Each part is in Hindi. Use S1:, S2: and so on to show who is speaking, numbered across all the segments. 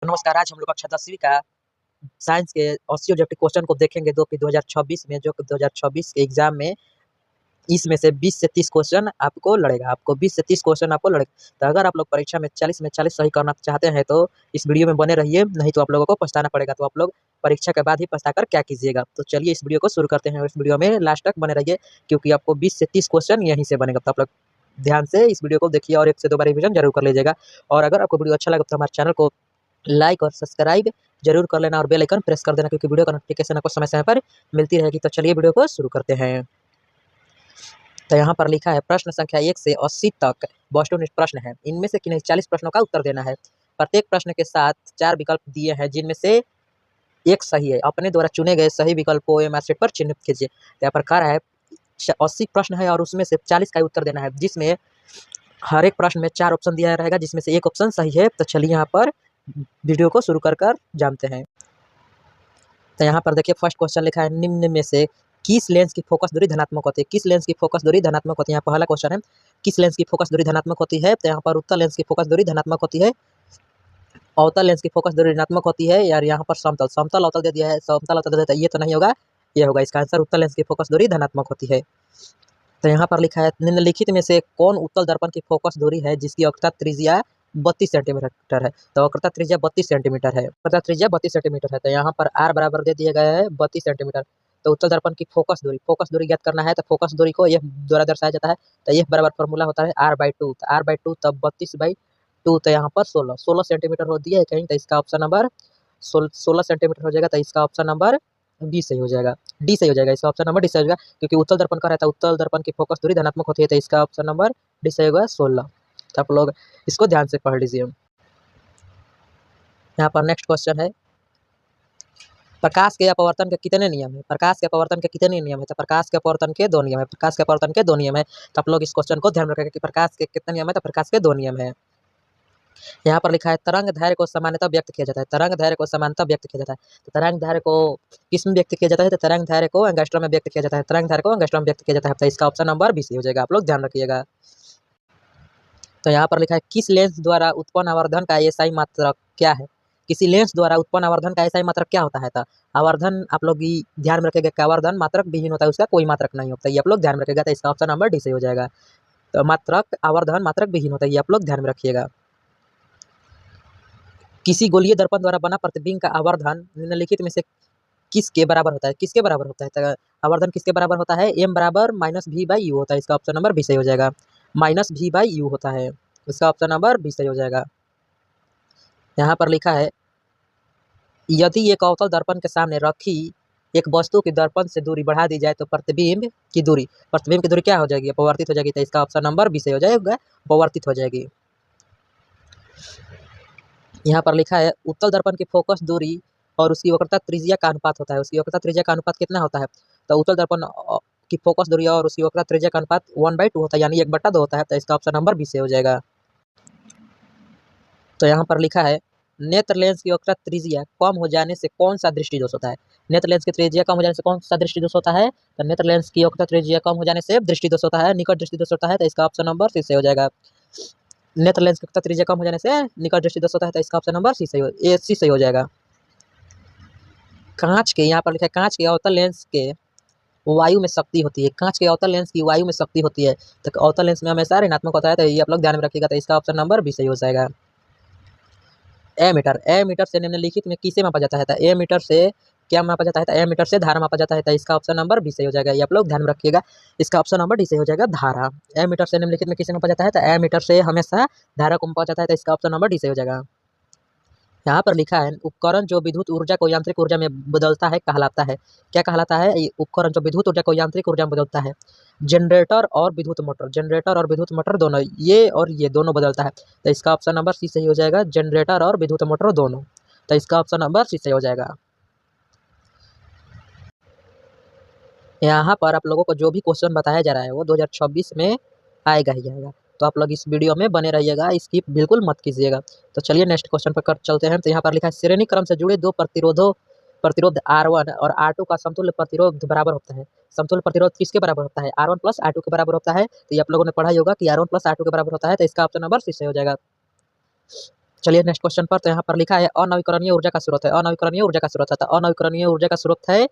S1: नमस्कार, आज हम लोग कक्षा 10वीं का साइंस के 80 ऑब्जेक्टिव क्वेश्चन को देखेंगे जो कि 2026 में जो कि 2026 के एग्ज़ाम में इसमें से 20 से 30 क्वेश्चन आपको लड़ेगा। आपको 20 से 30 क्वेश्चन आपको लड़ेगा। तो अगर आप लोग परीक्षा में 40 सही करना चाहते हैं तो इस वीडियो में बने रहिए, नहीं तो आप लोगों को पछताना पड़ेगा। तो आप लोग परीक्षा के बाद ही पछताकर क्या कीजिएगा। तो चलिए इस वीडियो को शुरू करते हैं और इस वीडियो में लास्ट तक बने रहिए क्योंकि आपको 20 से 30 क्वेश्चन यहीं से बनेगा। तो आप लोग ध्यान से इस वीडियो को देखिए और 1 से 2 बार रिवीजन ज़रूर कर लीजिएगा। और अगर आपको वीडियो अच्छा लगे तो हमारे चैनल को लाइक और सब्सक्राइब ज़रूर कर लेना और बेल आइकन प्रेस कर देना क्योंकि वीडियो का नोटिफिकेशन आपको समय-समय पर मिलती रहेगी। तो चलिए वीडियो को शुरू करते हैं। तो यहाँ पर लिखा है प्रश्न संख्या 1 से 80 तक वस्तुनिष्ठ प्रश्न है। इनमें से किन्हीं 40 प्रश्नों का उत्तर देना है। प्रत्येक प्रश्न के साथ 4 विकल्प दिए हैं जिनमें से एक सही है। अपने द्वारा चुने गए सही विकल्प को ओएमआर शीट पर चिह्नित कीजिए। तो यहाँ पर कह रहा है 80 प्रश्न है और उसमें से 40 का उत्तर देना है जिसमें हर एक प्रश्न में 4 ऑप्शन दिया रहेगा जिसमें से एक ऑप्शन सही है। तो चलिए यहाँ पर वीडियो को शुरू कर जानते हैं। तो यहाँ पर देखिए फर्स्ट क्वेश्चन लिखा है निम्न में से किस लेंस की फोकस दूरी धनात्मक होती है? किस लेंस की फोकस दूरी धनात्मक होती है? यहाँ पहला क्वेश्चन है किस लेंस की फोकस दूरी धनात्मक होती है? तो यहाँ पर उत्तल लेंस की फोकस दूरी धनात्मक होती है। अवतल लेंस की फोकस दूरी ऋणात्मक होती है यार। यहाँ पर समतल अवतल दे दिया है, समतल अवतल दे दिया है, ये तो नहीं होगा, ये होगा इसका आंसर। उत्तल लेंस की फोकस दूरी धनात्मक होती है। तो यहाँ पर लिखा है निम्नलिखित में से कौन उत्तल दर्पण की फोकस दूरी है जिसकी वक्रता त्रिज्या 32 सेंटीमीटर है? तो वक्रता त्रिज्या 32 सेंटीमीटर है। वक्रता त्रिज्या 32 सेंटीमीटर है। तो यहाँ पर आर बराबर दे दिया गया है 32 सेंटीमीटर। तो उत्तल दर्पण की फोकस दूरी ज्ञात करना है। तो फोकस दूरी को एफ द्वारा दर्शाया जाता है। तो एफ बराबर फॉर्मूला होता है r/2। तो r/2 तब 32/2। तो यहाँ पर 16 सेंटीमीटर हो दिया है कहीं। तो इसका ऑप्शन नंबर 16 सेंटीमीटर हो जाएगा। तो इसका ऑप्शन नंबर बी सही हो जाएगा, डी सही हो जाएगा। इसका ऑप्शन नंबर डी सही हो जाएगा क्योंकि उत्तल दर्पण का रहता है उत्तल दर्पण की फोकस दूरी धनात्मक होती है। तो इसका ऑप्शन नंबर डी सही होगा 16। तो आप लोग इसको ध्यान से पढ़ लीजिए। यहाँ पर नेक्स्ट क्वेश्चन है प्रकाश के अपवर्तन के कितने नियम है? प्रकाश के अपवर्तन के कितने नियम है? तो प्रकाश के अपवर्तन के 2 नियम है। प्रकाश के अपवर्तन के 2 नियम है। तो आप लोग इस क्वेश्चन को ध्यान रखेंगे कि प्रकाश के कितने नियम है? तो प्रकाश के 2 नियम है। यहाँ पर लिखा है तरंग दैर्घ्य को सामान्यतः व्यक्त किया जाता है। तरंग दैर्घ्य को सामान्यतः व्यक्त किया जाता है। तो तरंग दैर्घ्य को किस में व्यक्त किया जाता है? तो तरंग दैर्घ्य को एंगस्ट्रॉम में व्यक्त किया जाता है। तरंग दैर्घ्य को एंगस्ट्रॉम में व्यक्त किया जाता है। तो इसका ऑप्शन नंबर बी सही हो जाएगा। आप लोग ध्यान रखिएगा। तो यहाँ पर लिखा है किस लेंस द्वारा उत्पन्न आवर्धन का एसआई मात्रक क्या है? किसी लेंस द्वारा उत्पन्न आवर्धन का एसआई मात्रक क्या होता है? तो आवर्धन आप लोग ध्यान में रखेगा कि आवर्धन मात्रक विहीन होता है, उसका कोई मात्रक नहीं होता है। ये आप लोग ध्यान में रखेगा। तो इसका ऑप्शन नंबर डी सही हो जाएगा। तो मात्रक आवर्धन मात्रक विहीन होता है, ये आप लोग ध्यान में रखिएगा। किसी गोलीय दर्पण द्वारा बना प्रतिबिंब का आवर्धन निम्नलिखित में से किसके बराबर होता है? किसके बराबर होता है? तो आवर्धन किसके बराबर होता है? m बराबर -v/u होता है। इसका ऑप्शन नंबर बी सही हो जाएगा। -v/u होता है। इसका ऑप्शन नंबर बी सही हो जाएगा। यहाँ पर लिखा है यदि एक अवतल दर्पण के सामने रखी एक वस्तु की दर्पण से दूरी बढ़ा दी जाए तो प्रतिबिंब की दूरी क्या हो जाएगी? अपवर्तित हो जाएगी। तो इसका ऑप्शन नंबर बी सही हो जाएगा, अपवर्तित हो जाएगी। यहाँ पर लिखा है उत्तल दर्पण की फोकस दूरी और उसकी वक्रता त्रिज्या का अनुपात होता है। उसकी वक्रता त्रिज्या का अनुपात कितना होता है? तो उत्तल दर्पण की फोकस दूरी और उसकी वक्रता त्रिज्या का अनुपात 1/2 होता है, यानी 1/2 होता है। तो इसका ऑप्शन नंबर बी से हो जाएगा। तो यहाँ पर लिखा है नेत्र लेंस की वक्रता त्रिज्या कम हो जाने से कौन सा दृष्टि दोष होता है? नेत्र लेंस की त्रिज्या कम हो जाने से कौन सा दृष्टि दोष होता है? तो नेत्र लेंस की वक्रता त्रिज्या कम हो जाने से दृष्टि दोष होता है, निकट दृष्टि दोष होता है। तो इसका ऑप्शन नंबर सी से हो जाएगा। नेत्र लेंस की वक्रता त्रिज्या कम हो जाने से निकट दृष्टि दोष होता है। तो इसका ऑप्शन नंबर सी सही हो जाएगा। कांच के यहाँ पर लिखा है कांच के अवतल लेंस के वायु में शक्ति होती है। कांच के अवतल लेंस की वायु में शक्ति होती है। तो अवतल लेंस में हमेशा ऋणात्मक होता है। तो ये आप लोग ध्यान में रखिएगा। तो इसका ऑप्शन नंबर बी सही हो जाएगा। एमीटर से निम्नलिखित में किसे मापा जाता है? तो एमीटर से क्या मापा जाता है? तो एमीटर से धारा मापा जाता है। तो इसका ऑप्शन नंबर बी सही हो जाएगा। ये आप लोग ध्यान में रखिएगा। इसका ऑप्शन नंबर डी सही हो जाएगा, धारा। एमीटर से निम्नलिखित में किसे मापा जाता है? तो एमीटर से हमेशा धारा को मापा जाता है। तो इसका ऑप्शन नंबर डी सही हो जाएगा। यहाँ पर लिखा है उपकरण जो विद्युत ऊर्जा को यांत्रिक ऊर्जा में बदलता है कहलाता है। क्या कहलाता है? ये उपकरण जो विद्युत ऊर्जा को यांत्रिक ऊर्जा में बदलता है। जनरेटर और विद्युत मोटर दोनों, ये और ये दोनों बदलता है। तो इसका ऑप्शन नंबर सी सही हो जाएगा, जनरेटर और विद्युत मोटर दोनों। तो इसका ऑप्शन नंबर सी सही हो जाएगा। यहाँ पर आप लोगों को जो भी क्वेश्चन बताया जा रहा है वो 2026 में आएगा ही आएगा। तो आप लोग इस वीडियो में बने रहिएगा, स्किप बिल्कुल मत कीजिएगा। तो चलिए नेक्स्ट क्वेश्चन पर चलते हैं। तो यहाँ पर लिखा है श्रेणी क्रम से जुड़े दो प्रतिरोध R1 और R2 का समतुल्य प्रतिरोध बराबर होता है। समतुल्य प्रतिरोध किसके बराबर होता है? R1 प्लस R2 के बराबर होता है। तो ये आप लोगों ने पढ़ा ही होगा कि R1 प्लस R2 के बराबर होता है। तो इसका ऑप्शन नंबर सी सही हो जाएगा। चलिए नेक्स्ट क्वेश्चन पर, तो यहाँ पर लिखा है अनवीकरणीय ऊर्जा का स्रोत है। अनवीकरणीय ऊर्जा का स्रोत है, तो अनवीकरणीय ऊर्जा का स्रोत है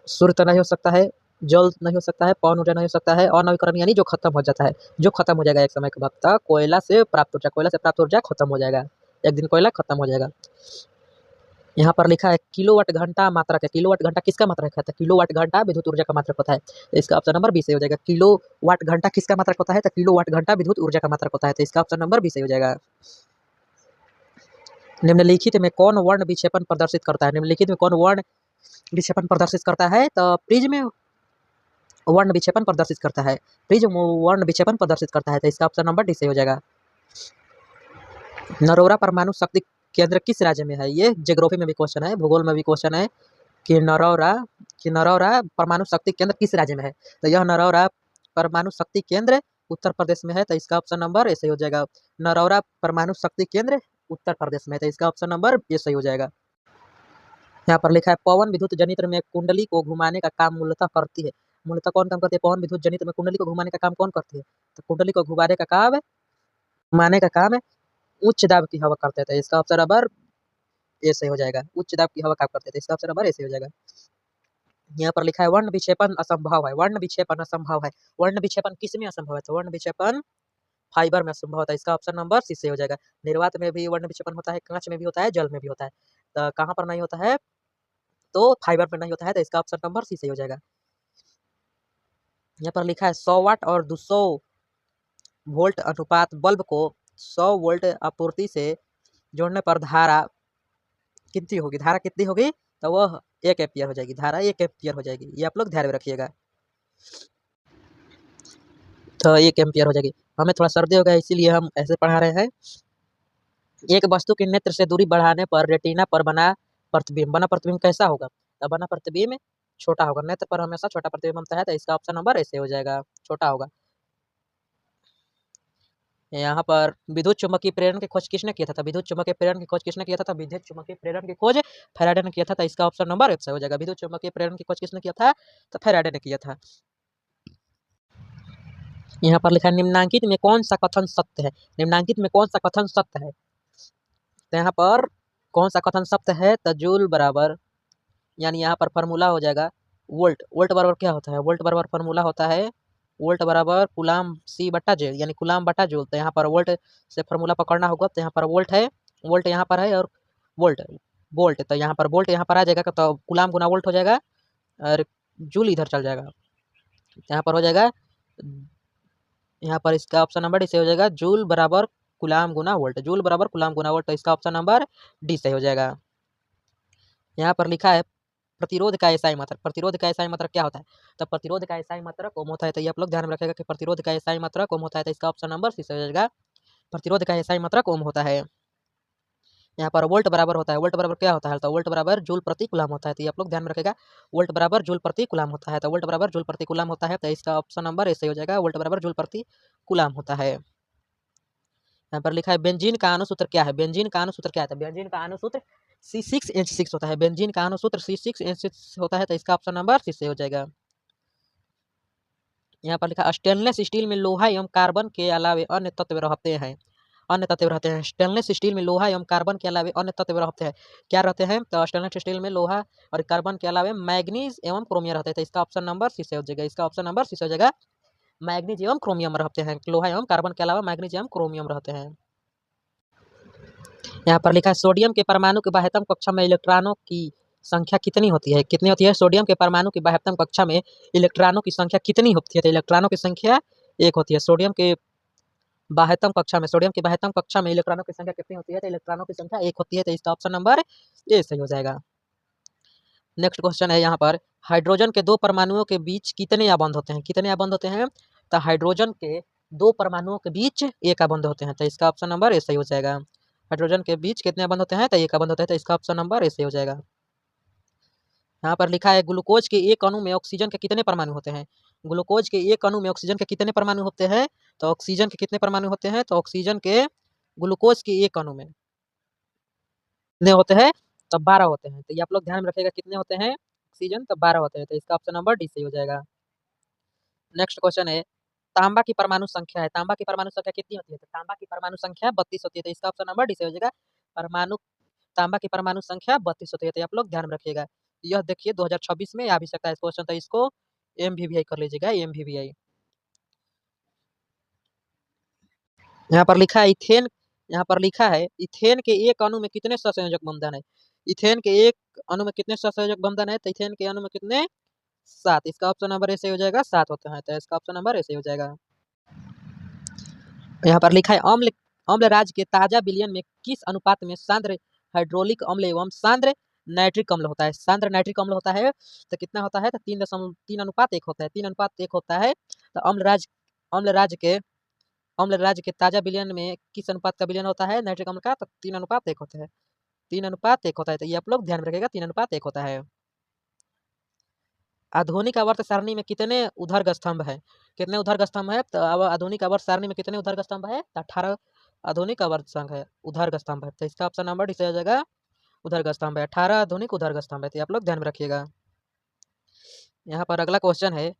S1: सूर्य तो नहीं हो सकता है, जल नहीं हो सकता है, पवन ऊर्जा नहीं हो सकता है। अनवीकरणीय यानी जो खत्म हो जाता है, जो खत्म हो जाएगा एक समय के बाद। तो कोयला से प्राप्त ऊर्जा, कोयला से प्राप्त ऊर्जा खत्म हो जाएगा, एक दिन कोयला खत्म हो जाएगा। यहाँ पर लिखा है किलोवाट घंटा मात्रक है। किलोवाट घंटा किसका मात्रक है? तो किलोवाट घंटा विद्युत ऊर्जा का मात्रक होता है, तो इसका ऑप्शन नंबर बी सही हो जाएगा। किलोवाट घंटा किसका मात्रक होता है? तो किलोवाट घंटा विद्युत ऊर्जा का मात्रक होता है, तो इसका ऑप्शन नंबर बी सही हो जाएगा। निम्नलिखित में कौन वर्ण विक्षेपण प्रदर्शित करता है? निम्नलिखित में कौन वर्ण विक्षेपण प्रदर्शित करता है? तो प्रिज्म वर्ण विक्षेपण प्रदर्शित करता है, प्रिज्म वर्ण विक्षेपण प्रदर्शित करता है, तो इसका ऑप्शन नंबर डी सही हो जाएगा। नरोरा परमाणु शक्ति केंद्र किस राज्य में है? ये ज्योग्राफी में भी क्वेश्चन है, भूगोल में भी क्वेश्चन है कि नरौरा परमाणु शक्ति केंद्र किस राज्य में है? तो यह नरौरा परमाणु शक्ति केंद्र उत्तर प्रदेश में है, तो इसका ऑप्शन नंबर ए सही हो जाएगा। नरौरा परमाणु शक्ति केंद्र उत्तर प्रदेश में है, तो इसका ऑप्शन नंबर ए सही हो जाएगा। यहाँ पर लिखा है पवन विद्युत जनित्र में कुंडली को घुमाने का काम मूलतः करती है। मूलतः कौन काम करती है? पवन विद्युत जनित्र में कुंडली को घुमाने का काम कौन करती है? तो कुंडली को घुमाने का काम उच्च दाब की हवा करते थे, इसका ऑप्शन नंबर ए सही हो जाएगा। उच्च दाब की हवा काम करते थे, इसका ऑप्शन नंबर ए सही हो जाएगा। यहाँ पर लिखा है वर्ण विक्षेपण असंभव है। वर्ण विक्षेपण असंभव है, वर्ण विक्षेपण किस में असंभव है? तो वर्ण विक्षेपण फाइबर में असंभव होता है, इसका ऑप्शन नंबर सी सही हो जाएगा। निर्वात में भी वर्ण विक्षेपण होता है, कांच में भी होता है, जल में भी होता है, तो कहाँ पर नहीं होता है? तो फाइबर में नहीं होता है, तो इसका ऑप्शन नंबर सी सही हो जाएगा। यहाँ पर लिखा है 100 वाट और 200 वोल्ट अनुपात बल्ब को 100 वोल्ट आपूर्ति से जोड़ने पर धारा कितनी होगी? धारा कितनी होगी? तो वह 1 एम्पियर हो जाएगी, धारा 1 एम्पियर हो जाएगी, ये आप लोग ध्यान में रखिएगा। तो 1 एम्पियर हो जाएगी। हमें थोड़ा सर्दी हो गया इसीलिए हम ऐसे पढ़ा रहे हैं। एक वस्तु के नेत्र से दूरी बढ़ाने पर रेटिना पर बना प्रतिबिंब कैसा होगा? तो बना प्रतिबिंब छोटा होगा, नेत्र पर हमेशा छोटा प्रतिबिंब बनता है, तो इसका ऑप्शन नंबर ऐसे हो जाएगा, छोटा होगा। यहाँ पर विद्युत चुम्बकीय प्रेरण की खोज किसने किया था? तो विद्युत चुम्बकीय प्रेरण की खोज किसने किया था? तो विद्युत चुम्बकीय प्रेरण की खोज फैराडे ने किया था, तो इसका ऑप्शन नंबर एक सही हो जाएगा। विद्युत चुम्बकीय प्रेरण की खोज किसने किया था? तो फैराडे ने किया था। यहाँ पर लिखा है निम्नांकित में कौन सा कथन सत्य है? निम्नांकित में कौन सा कथन सत्य है? तो यहाँ पर कौन सा कथन सत्य है? तो जूल बराबर, यानी यहाँ पर फार्मूला हो जाएगा वोल्ट। वोल्ट बराबर क्या होता है? वोल्ट बराबर फार्मूला होता है वोल्ट बराबर कुलाम सी बटा जे, यानी कुलाम बटा जूल। तो यहाँ पर वोल्ट से फार्मूला पकड़ना होगा, तो यहाँ पर वोल्ट है, वोल्ट यहाँ पर है, और वोल्ट वोल्ट, तो यहाँ पर वोल्ट यहाँ पर आ जाएगा, तो कुलाम गुना वोल्ट हो जाएगा, और जूल इधर चल जाएगा, यहाँ पर हो जाएगा, यहाँ पर इसका ऑप्शन नंबर डी से हो जाएगा, जूल बराबर कुलाम गुना वोल्ट, जूल बराबर कुलाम गुना वोल्ट, तो इसका ऑप्शन नंबर डी से हो जाएगा। यहाँ पर लिखा है प्रतिरोध का एसआई मात्रक। प्रतिरोध का एसआई मात्रक क्या होता है? तो प्रतिरोध का एसआई मात्रक ओम होता है, तो ये आप लोग ध्यान में रखिएगा कि प्रतिरोध का एसआई मात्रक ओम होता है, तो इसका ऑप्शन नंबर सी हो जाएगा। प्रतिरोध का एसआई मात्रक ओम होता है। यहाँ पर वोल्ट बराबर होता है, वोल्ट बराबर क्या होता है? तो वोल्ट बराबर जूल प्रति कुलाम होता है, तो ये आप लोग ध्यान में रखिएगा, वोल्ट बराबर जूल प्रति कुलाम होता है, तो वोल्ट बराबर जूल प्रति कुलाम होता है, तो इसका ऑप्शन नंबर ऐसे हो जाएगा, वोल्ट बराबर जूल प्रति कुलाम होता है। यहाँ पर लिखा है बेंजीन का अणुसूत्र क्या है? बेंजीन का अणुसूत्र क्या है? तो बेंजीन का अणुसूत्र C6H6 होता है, बेंजीन का अणुसूत्र C6H6 होता है, तो इसका ऑप्शन नंबर सी से हो जाएगा। यहाँ पर लिखा स्टेनलेस स्टील में लोहा एवं कार्बन के अलावे अन्य तत्व रहते हैं। अन्य तत्व रहते हैं, स्टेनलेस स्टील में लोहा एवं कार्बन के अलावे अन्य तत्व रहते हैं, क्या रहते हैं? तो स्टेनलेस स्टील में लोहा और कार्बन के अलावे मैग्नीज एवं क्रोमियम रहते हैं, तो इसका ऑप्शन नंबर सी से हो जाएगा, इसका ऑप्शन नंबर सी से हो जाएगा, मैग्नीज एवं क्रोमियम रहते हैं, लोहा एवं कार्बन के अलावा मैग्नीज एवं क्रोमियम रहते हैं। यहाँ पर लिखा है सोडियम के परमाणु की बाह्यतम कक्षा में इलेक्ट्रॉनों की संख्या कितनी होती है? कितनी होती है? सोडियम के परमाणु की बाह्यतम कक्षा में इलेक्ट्रॉनों की संख्या कितनी होती है? तो इलेक्ट्रॉनों की संख्या 1 होती है। सोडियम की बाह्यतम कक्षा में इलेक्ट्रॉनों की संख्या कितनी होती है? तो इलेक्ट्रॉनों की संख्या 1 होती है, तो इसका ऑप्शन नंबर ए सही हो जाएगा। नेक्स्ट क्वेश्चन है यहाँ पर हाइड्रोजन के 2 परमाणुओं के बीच कितने आबंध होते हैं? कितने आबंध होते हैं? तो हाइड्रोजन के 2 परमाणुओं के बीच 1 आबंध होते हैं, तो इसका ऑप्शन नंबर ए सही हो जाएगा। हाइड्रोजन के बीच कितने आबंध होते हैं? तो 1 आबंध होते हैं, तो इसका ऑप्शन नंबर ए सही हो जाएगा। यहाँ पर लिखा है ग्लूकोज के एक अणु में ऑक्सीजन के कितने परमाणु होते हैं? ग्लूकोज के एक अणु में ऑक्सीजन के कितने परमाणु होते हैं? तो ऑक्सीजन के कितने परमाणु होते हैं? तो ऑक्सीजन के ग्लूकोज के एक अणु में कितने होते हैं? तो 12 होते हैं, तो ये आप लोग ध्यान में रखिएगा, कितने होते हैं ऑक्सीजन? तो 12 होते हैं, तो इसका ऑप्शन नंबर डी सही हो जाएगा। नेक्स्ट क्वेश्चन है तांबा की परमाणु संख्या है, तांबा की परमाणु संख्या कितनी होती है? तो तांबा की परमाणु संख्या 32 होती है, तो इसका ऑप्शन नंबर डी से हो जाएगा। परमाणु तांबा की परमाणु संख्या 32 होती है, तो आप लोग ध्यान में रखिएगा। यह देखिए 2026 में आ भी सकता है क्वेश्चन, तो इसको एमवीवीआई कर लीजिएगा, एमवीवीआई। यहाँ पर लिखा है इथेन, यहाँ पर लिखा है इथेन के एक अणु में कितने सहसंयोजक बंधन है? इथेन के एक अणु में कितने सहसंयोजक बंधन है? तो इथेन के अणु में कितने? 7। इसका ऑप्शन नंबर ऐसे हो जाएगा, 7 होते हैं, तो इसका ऑप्शन नंबर ऐसे हो जाएगा। यहाँ पर लिखा है अम्ल अम्ल राज्य के ताजा विलयन में किस अनुपात में सांद्र हाइड्रोलिक अम्ल एवं सांद्र नाइट्रिक अम्ल होता है? सांद्र नाइट्रिक अम्ल होता है तो कितना होता है? तो 3:3 होता है, 3:1 होता है। तो अम्ल राज्य के ताजा विलयन में किस अनुपात का विलयन होता है नाइट्रिक अम्ल का? तो 3:1 होता है, 3:1 होता है, तो ये आप लोग ध्यान में रखिएगा, 3:1 होता है। आधुनिक आवर्त सारणी में कितने ऊर्ध्वाधर स्तंभ है? कितने ऊर्ध्वाधर स्तंभ है? तो आधुनिक आवर्त सारणी में कितने ऊर्ध्वाधर स्तंभ है? तो 18 आधुनिक आवर्त संघ है, ऊर्ध्वाधर स्तंभ है, तो इसका ऑप्शन नंबर डी से हो जाएगा, ऊर्ध्वाधर स्तंभ है, 18 आधुनिक ऊर्ध्वाधर स्तंभ है, तो आप लोग ध्यान में रखिएगा। यहाँ पर अगला क्वेश्चन है,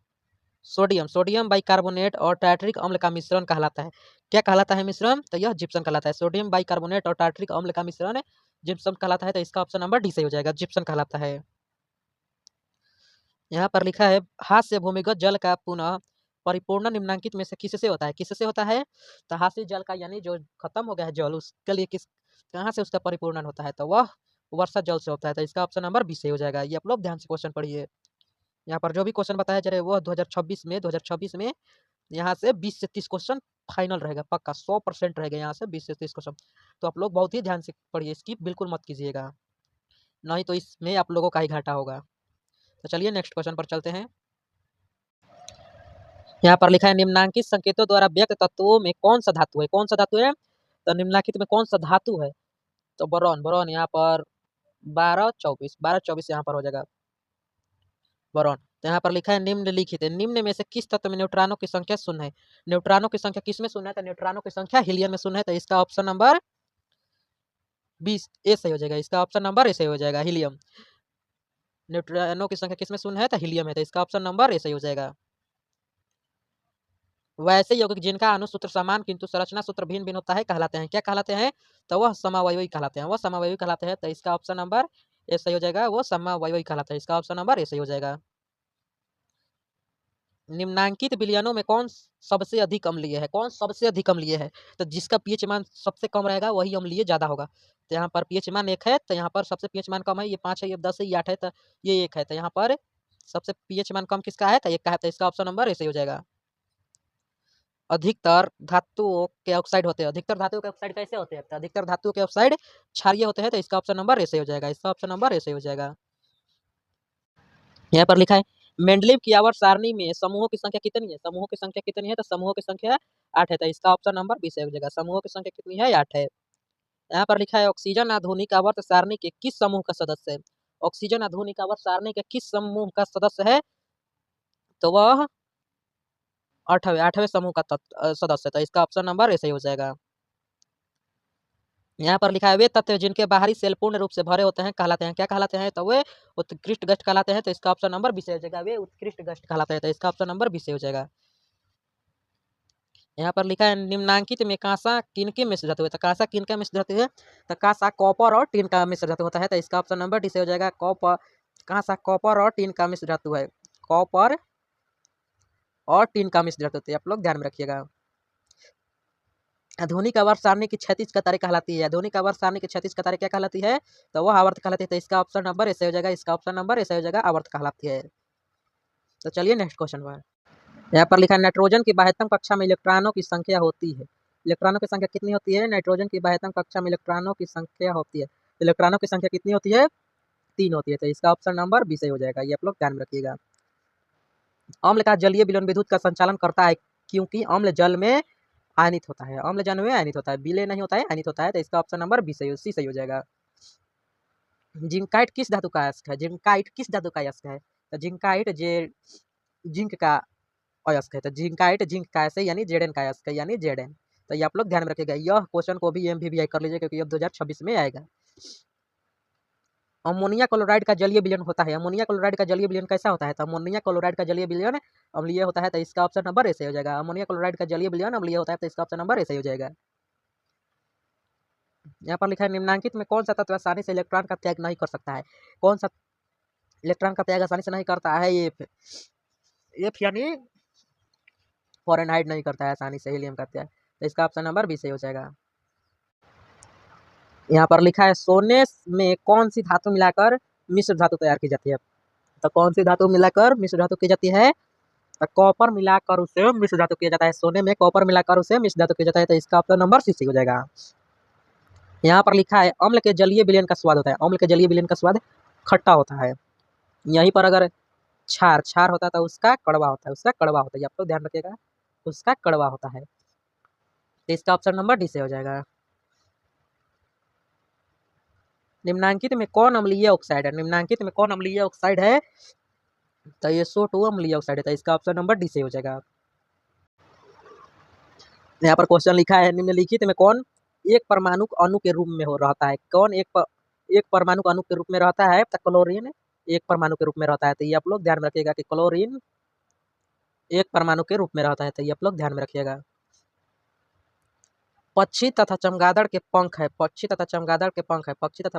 S1: सोडियम सोडियम बाइकार्बोनेट और टार्टरिक अम्ल का मिश्रण कहलाता है, क्या कहलाता है मिश्रण? तो यह जिप्सम कहलाता है। सोडियम बाइकार्बोनेट और टार्टरिक अम्ल का मिश्रण जिप्सम कहलाता है, तो इसका ऑप्शन नंबर डी से हो जाएगा, जिप्सम कहलाता है। यहाँ पर लिखा है हास्य भूमिगत जल का पुनः परिपूर्ण निम्नांकित में से किससे होता है? किससे होता है? तो हास्य जल का यानी जो खत्म हो गया है जल, उसके लिए किस कहाँ से उसका परिपूर्णन होता है? तो वह वर्षा जल से होता है, तो इसका ऑप्शन नंबर बी से हो जाएगा। ये आप लोग ध्यान से क्वेश्चन पढ़िए। यहाँ पर जो भी क्वेश्चन बताया जा रहा है वो 2026 में यहाँ से 20 से 30 क्वेश्चन फाइनल रहेगा, पक्का 100% रहेगा यहाँ से 20 से 30 क्वेश्चन। तो आप लोग बहुत ही ध्यान से पढ़िए, स्किप बिल्कुल मत कीजिएगा, नहीं तो इसमें आप लोगों का ही घाटा होगा। तो चलिए नेक्स्ट क्वेश्चन पर चलते हैं। यहाँ पर लिखा है निम्नांकित संकेतों द्वारा व्यक्त तत्वों में कौन सा धातु है? कौन सा धातु है? तो निम्नलिखित में कौन सा धातु है? तो बोरॉन, बोरॉन यहाँ पर 12-24 यहाँ पर हो जाएगा बोरॉन। तो यहाँ पर लिखा है निम्नलिखित है, निम्न में से किस तत्व में न्यूट्रॉनों की संख्या शून्य है? न्यूट्रॉनों की संख्या किस में शून्य है? तो न्यूट्रॉनों की संख्या हीलियम में शून्य है, तो इसका ऑप्शन नंबर 20 ए सही हो जाएगा, इसका ऑप्शन नंबर ए सही हो जाएगा, हीलियम। न्यूट्रॉनों की संख्या किस में शून्य है? तो हीलियम है, तो इसका ऑप्शन नंबर ए सही हो जाएगा। वैसे यौगिक जिनका अणुसूत्र समान किंतु संरचना सूत्र भिन्न भिन्न होता है कहलाते हैं, क्या कहलाते हैं? तो वह समअवयवी कहलाते हैं, वह समअवयवी कहलाते हैं, तो इसका ऑप्शन नंबर ए सही हो जाएगा, वो समअवयवी कहलाते हैं, इसका ऑप्शन नंबर ए सही हो जाएगा। निम्नांकित विलयनों में कौन सबसे अधिक अम्लीय है? कौन सबसे अधिक अम्लीय है? तो जिसका पीएच मान सबसे कम रहेगा वही अम्लीय ज्यादा होगा। तो यहाँ पर पीएच मान 1 है, तो यहाँ पर सबसे पीएच मान कम है, ये 5 है, ये 10 है, ये 8 है, तो ये 1 है, तो यहाँ पर सबसे पीएच मान कम किसका है? तो 1 का है, तो इसका ऑप्शन नंबर ए सही हो जाएगा। अधिकतर धातुओं के ऑक्साइड होते हैं, अधिकतर धातुओं के ऑक्साइड कैसे होते हैं? तो अधिकतर धातुओं के ऑक्साइड क्षारीय होते हैं, तो इसका ऑप्शन नंबर ए सही हो जाएगा, इसका ऑप्शन नंबर ए सही हो जाएगा। यहाँ पर लिखा है मेंडलीव की आवर्त सारणी में समूहों की संख्या कितनी है? समूहों की संख्या कितनी है? तो समूहों की संख्या 8 है, तो इसका ऑप्शन नंबर बी सही हो जाएगा, समूहों की संख्या कितनी है? 8 है। यहाँ पर लिखा है ऑक्सीजन आधुनिक आवर्त सारणी के किस समूह का सदस्य है? ऑक्सीजन आधुनिक आवर्त सारणी के किस समूह का सदस्य है? तो वह 8वें समूह का सदस्य है, तो इसका ऑप्शन नंबर ए सही हो जाएगा। यहाँ पर लिखा है वे तत्व जिनके बाहरी सेल पूर्ण रूप से भरे होते हैं कहलाते हैं, क्या कहलाते हैं? तो वे उत्कृष्ट गष्ट कहलाते हैं, तो इसका ऑप्शन नंबर बी सही हो जाएगा, वे उत्कृष्ट गष्ट कहलाते हैं, तो इसका ऑप्शन नंबर बी सही हो जाएगा। यहाँ पर लिखा है निम्नांकित में कांसा किन के मिश्र धातु है? तो कांसा किन का मिश्र धातु है? तो कांसा कॉपर और टिन का मिश्र धातु होता है, तो इसका ऑप्शन नंबर डी से हो जाएगा, कॉपर। कांसा कॉपर और टिन का मिश्र धातु है, कॉपर और टिन का मिश्र धातु, आप लोग ध्यान में रखिएगा। आधुनिक आवर्त सारणी की क्षैतिज कतारें कहलाती है, आधुनिक आवर्त सारणी की क्षैतिज कतारें क्या कहलाती है? तो वह आवर्त कहलाती है, तो इसका ऑप्शन नंबर ऐसे हो जाएगा, इसका ऑप्शन नंबर ऐसे हो जाएगा, आवर्त कहलाती है। तो चलिए नेक्स्ट क्वेश्चन पर। यहाँ पर लिखा है नाइट्रोजन की बाह्यतम कक्षा में इलेक्ट्रॉनों की संख्या होती है, इलेक्ट्रॉनों की संख्या कितनी होती है? नाइट्रोजन की बाह्यतम कक्षा में इलेक्ट्रॉनों की संख्या होती है, इलेक्ट्रॉनों की संख्या कितनी होती है? 3 होती है, तो इसका ऑप्शन नंबर बी सही हो जाएगा, ये आप लोग ध्यान में रखिएगा। अम्ल का जलीय विलयन विद्युत का संचालन करता है क्योंकि अम्ल जल में आयनित होता है, अम्ल जल में आयनित होता है, विलय नहीं होता है, आयनित होता है, तो इसका ऑप्शन नंबर बी सी सही हो जाएगा। जिंकाइट किस धातु का अयस्क है? जिंकाइट किस धातु का अयस्क है? तो जिंकाइट जिंक का अयस्क है, तो जिंकाइट जिंक का ऐसे यानी जेडन का अयस्क है, यानी जेडन। तो ये आप लोग ध्यान में रखिएगा, यह क्वेश्चन को भी एमवीवीआई कर लीजिए क्योंकि अब 2026 में आएगा। अमोनिया क्लोराइड का जलीय विलयन होता है। अमोनिया क्लोराइड का जलीय विलयन कैसा होता है? तो अमोनिया क्लोराइड का जलीय विलयन अम्लीय होता है, तो इसका ऑप्शन नंबर ए सही हो जाएगा। अमोनिया क्लोराइड का जलीय विलयन अम्लीय होता है, तो इसका ऑप्शन नंबर ए सही हो जाएगा। यहाँ पर लिखा है निम्नलिखित में कौन सा तत्व आसानी से इलेक्ट्रॉन का त्याग नहीं कर सकता है? कौन सा इलेक्ट्रॉन का त्याग आसानी से नहीं करता है? एफ यानी फॉरेनहाइट नहीं करता है आसानी से हीलियम का त्याग, तो इसका ऑप्शन नंबर बी सही हो जाएगा। यहाँ पर लिखा है सोने में कौन सी धातु मिलाकर मिश्र धातु तैयार की जाती है? तो कौन सी धातु मिलाकर मिश्र धातु की जाती है? तो कॉपर मिलाकर उसे मिश्र धातु किया जाता है। सोने में कॉपर मिलाकर उसे मिश्र धातु किया जाता है, तो इसका ऑप्शन नंबर सी सही हो जाएगा। यहाँ पर लिखा है अम्ल के जलीय विलयन का स्वाद होता है। अम्ल के जलीय विलयन का स्वाद खट्टा होता है। यहीं पर अगर क्षार क्षार होता है तो उसका कड़वा होता है, उसका कड़वा होता है, आप लोग ध्यान रखिएगा, उसका कड़वा होता है, तो इसका ऑप्शन नंबर डी से हो जाएगा। निम्नांकित में कौन अम्लीय ऑक्साइड है? निम्नांकित में कौन अम्लीय ऑक्साइड है? तो ये SO2 अम्लीय ऑक्साइड है, तो इसका ऑप्शन नंबर डी से हो जाएगा। यहाँ पर क्वेश्चन लिखा है निम्नलिखित में कौन एक परमाणु अणु के रूप में हो रहता है? कौन एक परमाणु अणु के रूप में रहता है? तो क्लोरीन एक परमाणु के रूप में रहता है, तो ये आप लोग ध्यान में रखिएगा कि क्लोरीन एक परमाणु के रूप में रहता है, तो ये आप लोग ध्यान में रखिएगा। पक्षी तथा चमगादड़ के पंख है। पक्षी तथा चमगादड़ के पंख है। पक्षी तथा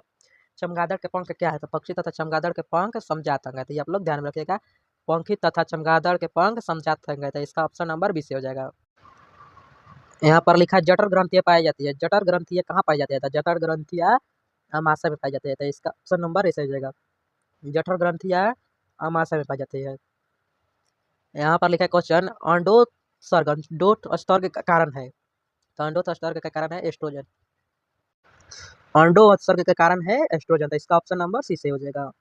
S1: चमगादड़ के पंख क्या है? तो पक्षी तथा चमगादड़ के पंख समजात अंग है, तो ये आप लोग ध्यान में रखिएगा। पंखी तथा चमगादड़ के पंख समजात अंग है, तो इसका ऑप्शन नंबर बी से हो जाएगा। यहाँ पर लिखा है जठर ग्रंथियां पाई जाती है। जठर ग्रंथियां कहाँ पाई जाती है? तो जठर ग्रंथियां अमाशय में पाई जाती है, तो इसका ऑप्शन नंबर ऐसे हो जाएगा। जठर ग्रंथियां अमाशय में पाई जाती है। यहाँ पर लिखा है क्वेश्चन अंडोत्सर्ग अंडोत्सर्ग का कारण है। तो अंडोत्सर्ग का कारण है एस्ट्रोजन। अंडोत्सर्ग के कारण है एस्ट्रोजन, तो इसका ऑप्शन नंबर सी से हो जाएगा।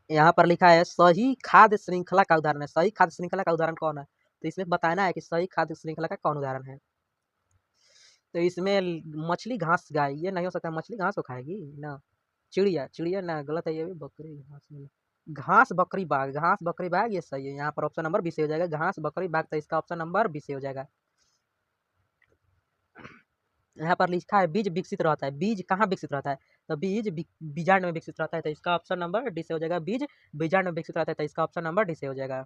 S1: यहाँ पर लिखा है सही खाद्य श्रृंखला का उदाहरण है। सही खाद्य श्रृंखला का उदाहरण कौन है? तो इसमें बताना है कि सही खाद्य श्रृंखला का कौन उदाहरण है। तो इसमें मछली घास गाय ये नहीं हो सकता, मछली घास को खाएगी ना। चिड़िया चिड़िया ना, गलत है ये भी। बकरी घास नहीं। घास बकरी बाघ, घास बकरी बाघ ये सही है। यहाँ पर ऑप्शन नंबर बी से हो जाएगा, घास बकरी बाघ, तो इसका ऑप्शन नंबर बी से हो जाएगा। यहाँ पर लिखा है बीज विकसित रहता है। बीज कहाँ विकसित रहता है? तो बीज बीजांड में विकसित रहता है, तो इसका ऑप्शन नंबर डी से हो जाएगा। बीज बीजांड में विकसित रहता है, तो इसका ऑप्शन नंबर डी से हो जाएगा।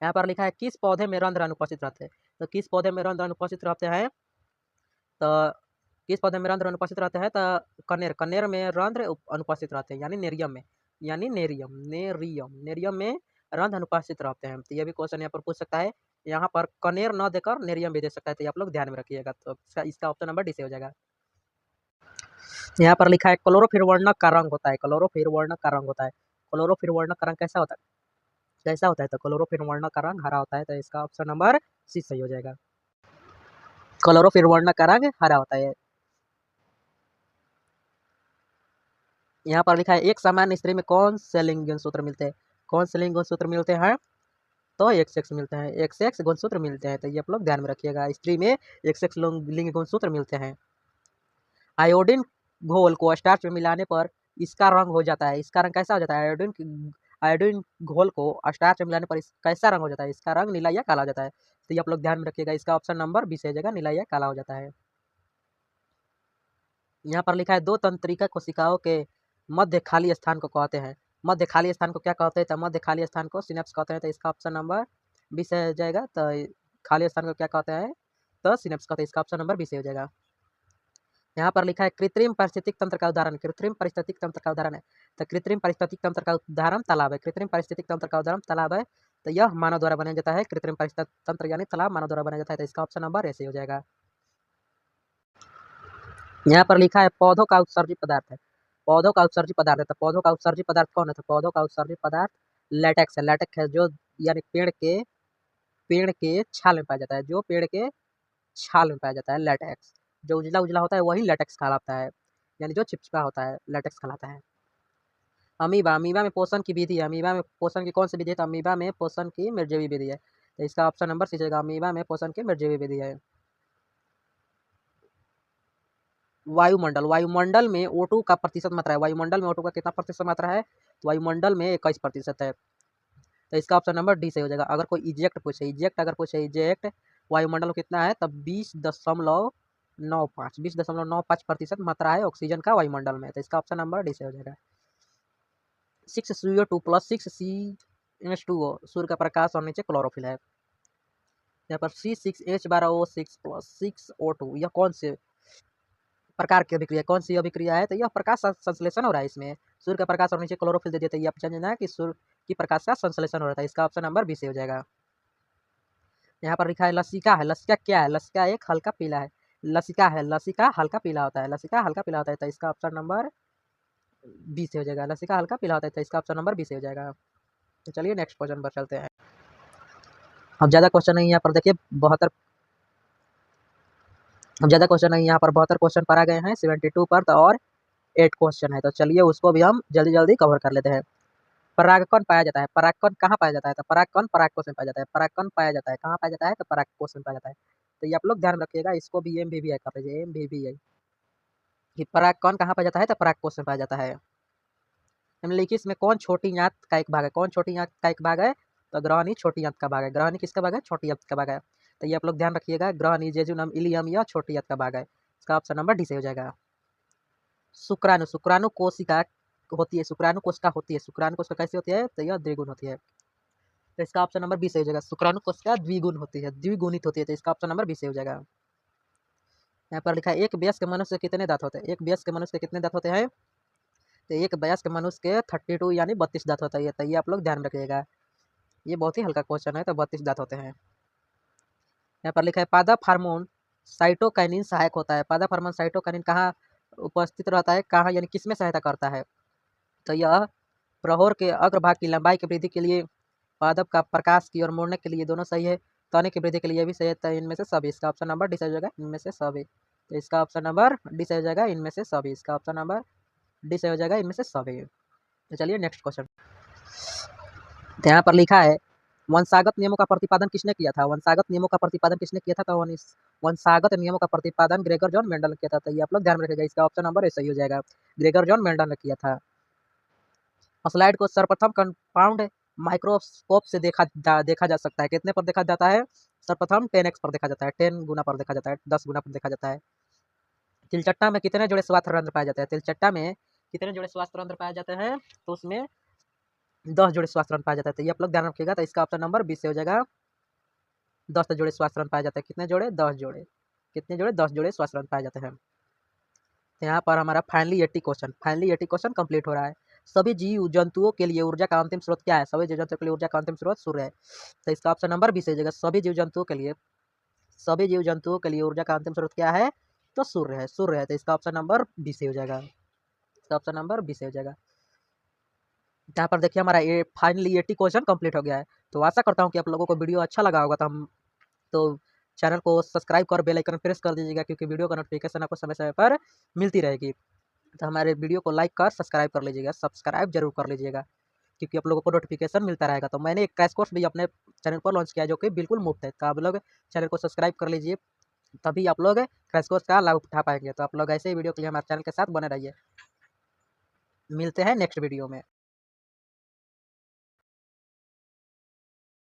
S1: यहाँ पर लिखा है किस पौधे में रंध्र अनुपस्थित रहते हैं? तो किस पौधे में रंध्र अनुपस्थित रहते हैं? तो किस पौधे में रंध्र अनुपस्थित रहते हैं? तो कनेर, कनेर में रंध्र अनुपस्थित रहते हैं, यानी नेरियम में, यानी नेरियम नेरियम नेरियम में रंध्र अनुपस्थित रहते हैं। तो ये भी क्वेश्चन यहाँ पर पूछ सकता है। यहाँ पर कनेर न देकर नेरियम भी दे सकता है, तो आप लोग ध्यान में रखिएगा, तो इसका ऑप्शन नंबर डी से हो जाएगा। यहाँ पर लिखा है क्लोरोफिल वर्णक का रंग होता है। क्लोरोफिल वर्णक का रंग होता है। क्लोरोफिल वर्णक का रंग कैसा होता है? कैसा होता है? तो क्लोरोफिल वर्णक का रंग हरा होता है, तो इसका ऑप्शन नंबर सी सही हो जाएगा। क्लोरोफिल वर्णक का रंग हरा होता है। यहाँ पर लिखा है एक सामान्य स्त्री में कौन से लिंग गुणसूत्र मिलते हैं? कौन से लिंग गुणसूत्र मिलते हैं? तो एक सेक्स मिलते हैं, एक सेक्स गुणसूत्र मिलते हैं, तो ये आप लोग ध्यान में रखिएगा। स्त्री में एक सेक्स लिंग गुणसूत्र मिलते हैं। आयोडीन घोल को स्टार्च में मिलाने पर इसका रंग हो जाता है। इसका रंग कैसा हो जाता है? आयोडीन घोल को स्टार्च में मिलाने पर कैसा रंग हो जाता है? इसका रंग नीला या काला हो जाता है, तो ये आप लोग ध्यान में रखिएगा। इसका ऑप्शन नंबर बी से हो जाएगा, नीला या काला हो जाता है। यहाँ पर लिखा है दो तंत्रिका कोशिकाओं के मध्य खाली स्थान को कहते हैं। मध्य खाली स्थान को क्या कहते हैं? तो मध्य खाली स्थान को सिनेप्स कहते हैं, तो इसका ऑप्शन नंबर बी से हो जाएगा। तो खाली स्थान को क्या कहते हैं? तो सिनेप्स कहते हैं, इसका ऑप्शन नंबर बी से हो जाएगा। यहाँ पर लिखा है कृत्रिम पारिस्थितिक तंत्र का उदाहरण। कृत्रिम पारिस्थितिक तंत्र का उदाहरण है, तो कृत्रिम पारिस्थितिक तंत्र का उदाहरण तालाब है। कृत्रिम पारिस्थितिक तंत्र का उदाहरण तालाब है, तो यह मानव द्वारा बनाया जाता है। कृत्रिम पारिस्थितिक तंत्र यानी तालाब मानव द्वारा बनाया जाता है, तो इसका ऑप्शन नंबर ऐसे हो जाएगा। यहाँ पर लिखा है पौधों का उत्सर्जित पदार्थ है। पौधों का उत्सर्जित पदार्थ है, तो पौधों का उत्सर्जित पदार्थ कौन है? तो पौधों का उत्सर्जित पदार्थ लेटेक्स है। लेटेक्स है जो यानी पेड़ के छाल में पाया जाता है। जो पेड़ के छाल में पाया जाता है लेटेक्स। जो उजला उजला होता है वही लेटेक्स कहलाता है, यानी जो चिपचिपा होता है लेटेक्स कहलाता है। अमीबा, अमीबा में पोषण की विधि है। अमीबा में पोषण की कौन सी विधि है? तो अमीबा में पोषण की निर्जीवी विधि है, तो इसका ऑप्शन नंबर सी जाएगा। अमीबा में पोषण की निर्जीवी विधि है। वायुमंडल, वायुमंडल में O2 का प्रतिशत मात्रा है। वायुमंडल में O2 का कितना प्रतिशत मात्रा है? तो वायुमंडल में 21% है, तो इसका ऑप्शन नंबर डी से हो जाएगा। अगर कोई इजेक्ट पूछे, इजेक्ट अगर पूछे, इजेक्ट वायुमंडल में कितना है? तब 20.9 95 20.95% मात्रा है ऑक्सीजन का वायुमंडल में। तो इसका ऑप्शन नंबर डी से हो जाएगा। 6CO2 प्लस 6CH2O सूर्य का प्रकाश और नीचे क्लोरोफिल है। यहाँ पर C6H12O6 प्लस 6O2 यह कौन से प्रकार की अभिक्रिया, कौन सी अभिक्रिया है? तो यह प्रकाश संश्लेषण हो रहा है इसमें। सूर्य का प्रकाश और नीचे क्लोरोफिल दे दिया, तो ये आप जानना है कि सूर्य की प्रकाश का संश्लेषण हो रहा है। इसका ऑप्शन नंबर बी से हो जाएगा। यहाँ पर लिखा है लसिका है। लसिका क्या है? लसिका एक हल्का पीला है। लसिका है, लसिका हल्का पीला होता है, लसिका हल्का पीला होता है। तो इसका ऑप्शन नंबर बी से हो जाएगा। लसिका हल्का पीला होता है, तो इसका ऑप्शन नंबर बी से हो जाएगा। तो चलिए नेक्स्ट क्वेश्चन पर चलते हैं। अब ज़्यादा क्वेश्चन नहीं, यहाँ पर देखिए 72 क्वेश्चन पर आ गए हैं 72 पर, तो और 8 क्वेश्चन है। तो चलिए उसको भी हम जल्दी जल्दी कवर कर लेते हैं। परागकण पाया जाता है, परागकण कहाँ पाया जाता है? तो परागकण परागकोश में पाया जाता है। परागकण पाया जाता है कहाँ पाया जाता है? तो परागकोश में पाया जाता है। तो ये आप लोग ध्यान रखिएगा, इसको भी MVVI कर लीजिए, MVVI कि परागकण कहाँ पाया जाता है? तो परागकोश में पाया जाता है। निम्नलिखित इसमें कौन छोटी आंत का एक भाग है? कौन छोटी आंत का एक भाग है? तो ग्रहणी छोटी आंत का भाग है। ग्रहणी किसका भाग है? छोटी आंत का भाग है। तो ये आप लोग ध्यान रखिएगा, ग्रहणी जेजुनम इलियम यह छोटी आंत का भाग है। इसका ऑप्शन नंबर डी से हो जाएगा। शुक्राणु, शुक्राणु कोशिका होती है, शुक्राणु कोशिका होती है। शुक्राणु कोशिका कैसी होती है? तो यह द्विगुण होती है। तो इसका ऑप्शन नंबर बी से हो जाएगा। शुक्राणु कोशिका द्विगुण होती है, द्विगुणित होती है। तो इसका ऑप्शन नंबर बी से हो जाएगा। यहाँ पर लिखा है एक वयस्क मनुष्य के कितने दांत होते हैं? एक वयस्क मनुष्य के कितने दांत होते हैं? तो एक वयस्क मनुष्य के 32 यानी 32 दांत होता है। तो ये आप लोग ध्यान रखिएगा, ये बहुत ही हल्का क्वेश्चन है। तो 32 दांत होते हैं। यहाँ पर लिखा है पादप हार्मोन साइटोकाइनिन सहायक होता है। पादप हार्मोन साइटोकाइनिन कहाँ उपस्थित रहता है, कहाँ यानी किसमें सहायता करता है? तो यह प्रहर के अग्रभाग की लंबाई की वृद्धि के लिए, पादप का प्रकाश की ओर मोड़ने के लिए दोनों सही है, तने की वृद्धि के लिए भी सही है। तो इनमें से सभी, इसका ऑप्शन नंबर डी से हो जाएगा, इनमें से सभी। तो इसका ऑप्शन नंबर डी से हो जाएगा, इनमें से सभी। इसका ऑप्शन नंबर डी से हो जाएगा, इनमें से सभी। तो चलिए नेक्स्ट क्वेश्चन। तो यहाँ पर लिखा है वंशागत नियमों का प्रतिपादन किसने किया था? वंशागत नियमों का प्रतिपादन किसने किया था? तो वंशागत नियमों का प्रतिपादन ग्रेगर जॉन मेंडल ने किया था। तो ये आप लोग ध्यान में रखिएगा, इसका ऑप्शन नंबर सही हो जाएगा, ग्रेगर जॉन मेंडल ने किया था। स्लाइड को सर्वप्रथम कंपाउंड माइक्रोस्कोप से देखा जा सकता है। कितने पर देखा जाता है? सर्वप्रथम 10x पर देखा जाता है, 10 गुना पर देखा जाता है, 10 गुना पर देखा जाता है। तिलचट्टा में कितने जोड़े श्वास रंध्र पाए जाते हैं? तिलचट्टा में कितने जोड़े श्वास रंध्र पाए जाते हैं? तो उसमें 10 जोड़े श्वास रंध्र पाया जाता है। तो ये आप लोग ध्यान रखिएगा। तो इसका ऑप्शन नंबर 20 से हो जाएगा, 10 जोड़े श्वास रंध्र पाए जाते हैं। कितने जोड़े? 10 जोड़े। कितने जोड़े? 10 जोड़े श्वास रंध्र पाए जाते हैं। यहाँ पर हमारा फाइनली 80 क्वेश्चन कंप्लीट हो रहा है। सभी जीव जंतुओं के लिए ऊर्जा का अंतिम स्रोत क्या है? सभी जीव जंतुओं के लिए ऊर्जा का अंतिम स्रोत सूर्य है। तो इसका ऑप्शन नंबर 20 हो जाएगा। सभी जीव जंतुओं के लिए, सभी जीव जंतुओं के लिए ऊर्जा का अंतिम स्रोत क्या है? तो सूर्य है, सूर्य है। तो इसका ऑप्शन नंबर 20 हो जाएगा, इसका ऑप्शन नंबर 20 हो जाएगा। यहाँ पर देखिए हमारा ये फाइनली 80 क्वेश्चन कंप्लीट हो गया है। तो आशा करता हूँ कि आप लोगों को वीडियो अच्छा लगा होगा। तो चैनल को सब्सक्राइब कर बेल आइकन प्रेस कर दीजिएगा, क्योंकि वीडियो का नोटिफिकेशन आपको समय समय पर मिलती रहेगी। तो हमारे वीडियो को लाइक कर सब्सक्राइब कर लीजिएगा, सब्सक्राइब जरूर कर लीजिएगा, क्योंकि आप लोगों को नोटिफिकेशन मिलता रहेगा। तो मैंने एक क्रैश कोर्स भी अपने चैनल पर लॉन्च किया है, जो कि बिल्कुल मुफ्त है। तो आप लोग चैनल को सब्सक्राइब कर लीजिए, तभी आप लोग क्रैश कोर्स का लाभ उठा पाएंगे। तो आप लोग ऐसे ही वीडियो के लिए हमारे चैनल के साथ बने रहिए। मिलते हैं नेक्स्ट वीडियो में।